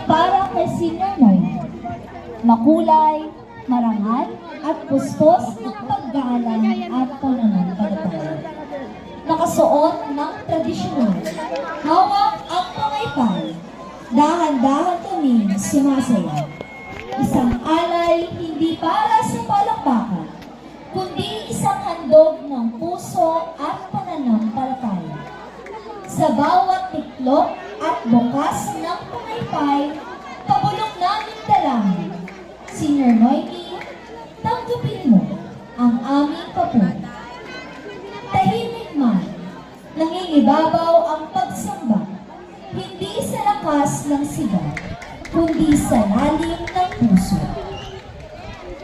para kay Senior Noy. Makulay, marangal, at puspos ng paggalang at pananampalataya. Nakasuot ng tradisyonal, hawak ang pangaypay, dahan-dahan kami sumasaya. Isang alay hindi para sa palakpakan, kundi isang handog ng puso at pananampalataya. Sa bawat tiklop at bukas ng pangaypay, pabulok namin dalangin. Senior Noemi, tanggapin mo ang aming papuri. Tahimik man, nangingibabaw ang pagsamba, hindi sa lakas ng sigaw, kundi sa lalim ng puso.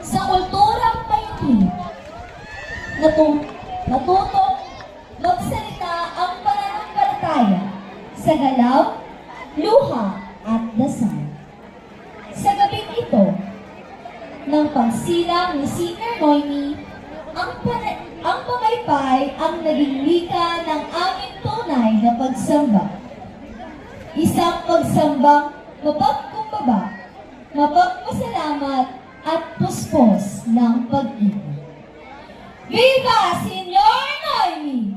Sa kulturang mayuhin, natutong magsalita ang pananampalataya sa galaw, luha at dasal. Sa gabing ito, ng pagsilang ni Senior Noemi, ang pangaypay ang naging wika ng aming tunay na pagsamba. Isang pagsambang mapagkumbaba, mapagpasalamat at puspos ng pag-ibig. Viva Senior Noemi!